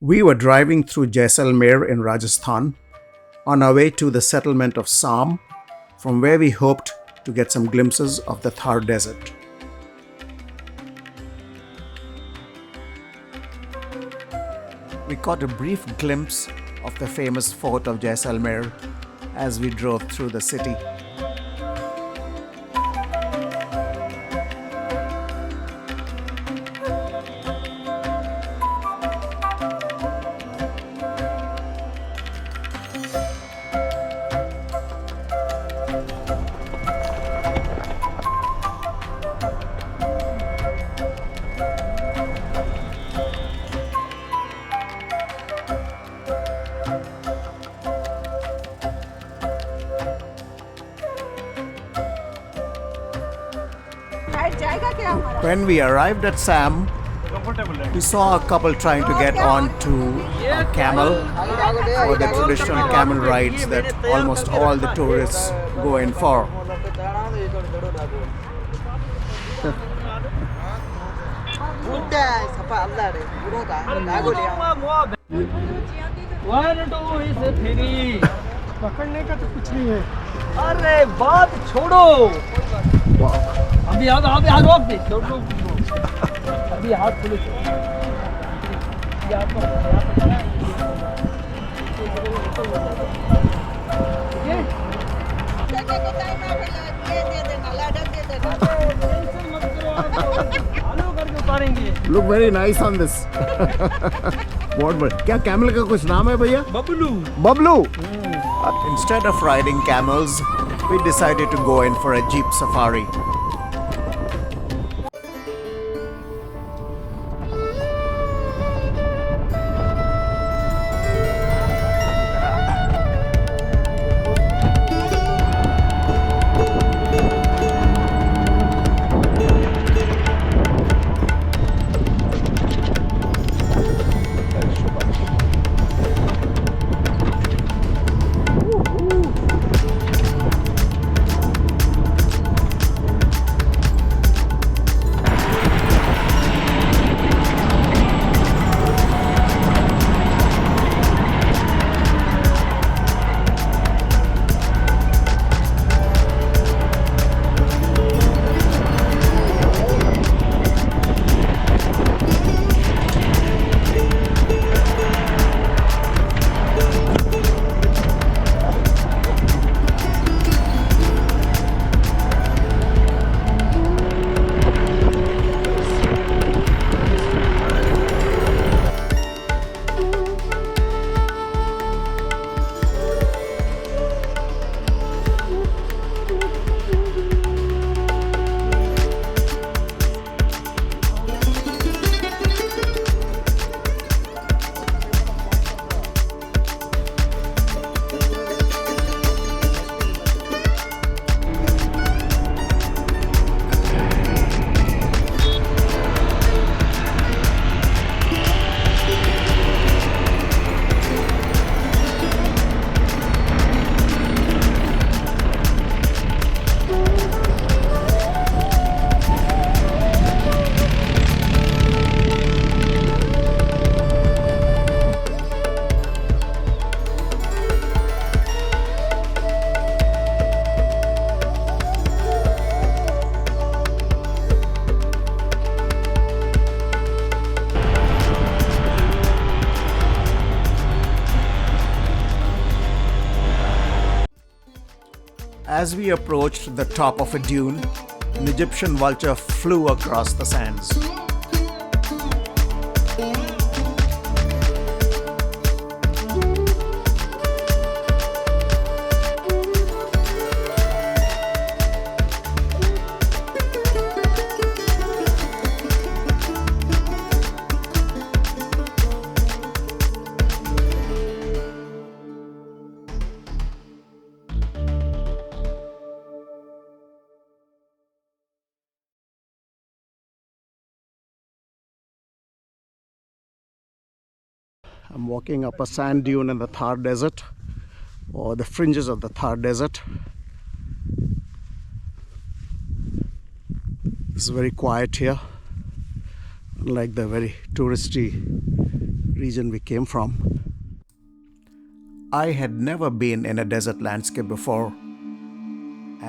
We were driving through Jaisalmer in Rajasthan on our way to the settlement of Sam, from where we hoped to get some glimpses of the Thar Desert. We caught a brief glimpse of the famous fort of Jaisalmer as we drove through the city. When we arrived at Sam, we saw a couple trying to get onto a camel for the traditional camel rides that almost all the tourists go in for. पकड़ने का तो कुछ नहीं है। अरे बात छोड़ो, अभी हाथ रोक दे, छोड़ अभी हाथ खुले Look very nice on this. बहुत बढ़िया। क्या कैमल का कुछ नाम है भैया? Bablu. Bablu. Instead of riding camels, we decided to go in for a jeep safari. As we approached the top of a dune, an Egyptian vulture flew across the sands. I'm walking up a sand dune in the Thar Desert, or the fringes of the Thar Desert. It's very quiet here, unlike the very touristy region we came from. I had never been in a desert landscape before,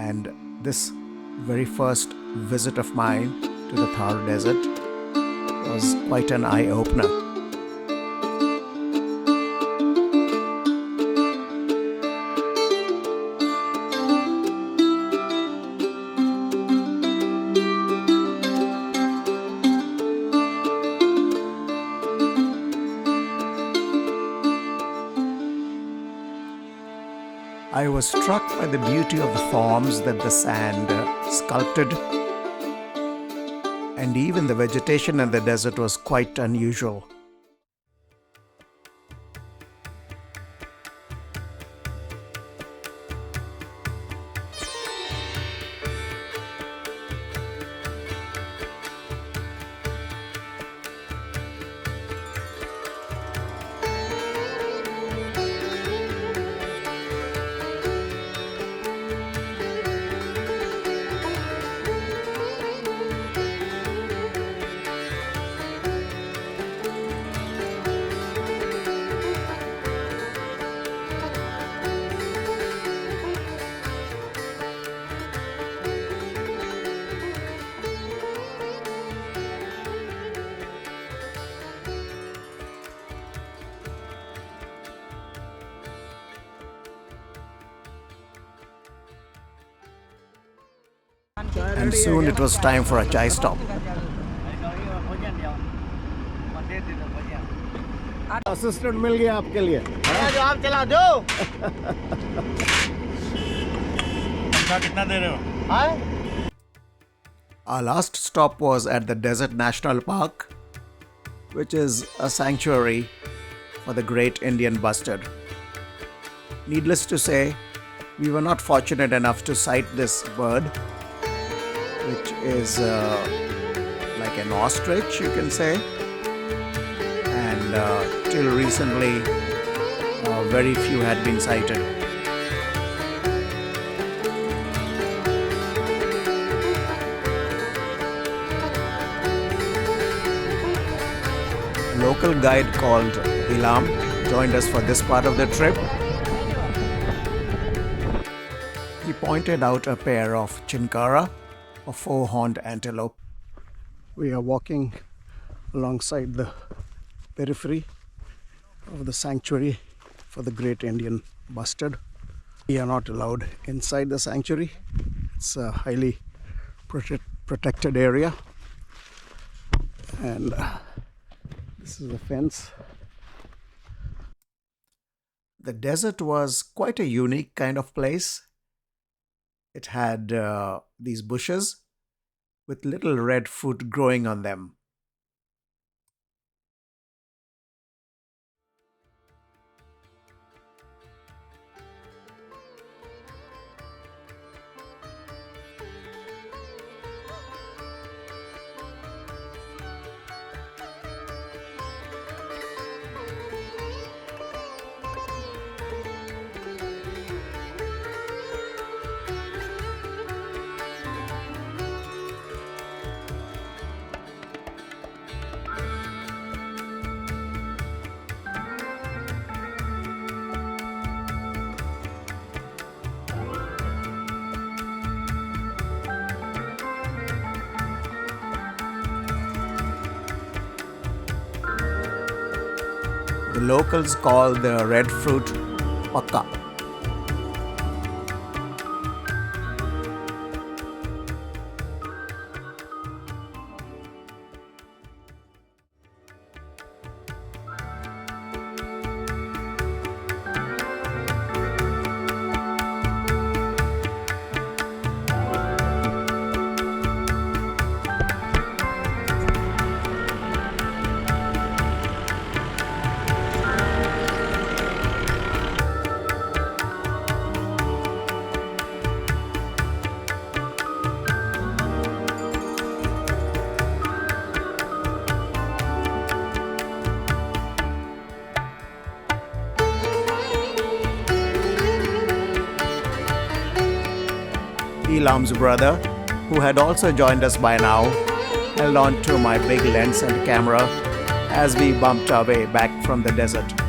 and this very first visit of mine to the Thar Desert was quite an eye-opener. I was struck by the beauty of the forms that the sand sculpted, and even the vegetation in the desert was quite unusual. And soon it was time for a chai stop. Assistant मिल गया आपके लिए जो आप चला दो कितना दे रहे हो? Our last stop was at the Desert National Park, which is a sanctuary for the great Indian bustard. Needless to say, we were not fortunate enough to sight this bird, which is like an ostrich, you can say. And till recently, very few had been sighted. A local guide called Ilam joined us for this part of the trip. He pointed out a pair of chinkara, or four-horned antelope. We are walking alongside the periphery of the sanctuary for the great Indian bustard. We are not allowed inside the sanctuary. It's a highly protected area, and this is the fence. The desert was quite a unique kind of place. It had these bushes with little red fruit growing on them. The locals call the red fruit pakka. Elam's brother, who had also joined us by now, held on to my big lens and camera as we bumped our way back from the desert.